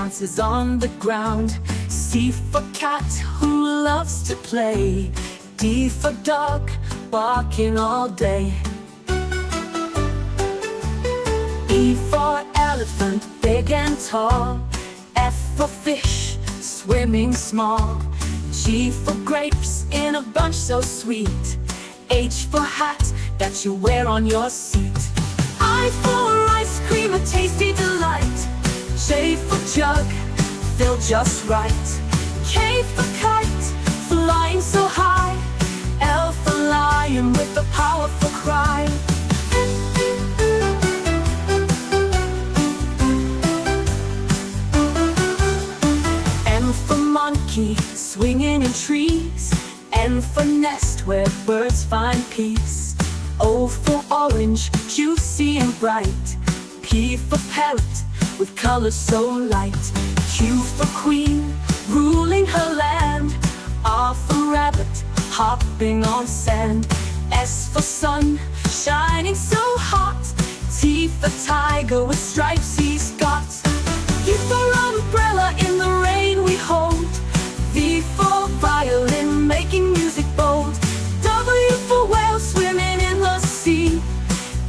dances on the ground. C for cat, who loves to play. D for dog, barking all day. E for elephant, big and tall. F for fish, swimming small. G for grapes, in a bunch so sweet. H for hat, that you wear on your seat. I for ice cream, a tasty delight. J for jug, filled just right. K for kite, flying so high. L for lion, with a powerful cry. M for monkey, swinging in trees. N for nest, where birds find peace. O for orange, juicy and bright. P for parrot, with colors so light. Q for queen, ruling her land. R for rabbit, hopping on sand. S for sun, shining so hot. T for tiger, with stripes he's got. U for umbrella, in the rain we hold. V for violin, making music bold. W for whale, swimming in the sea.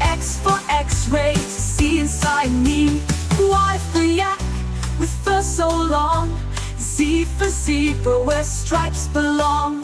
X for x-ray, to see inside me. Y for yak, with fur so long. Z for zebra, where stripes belong.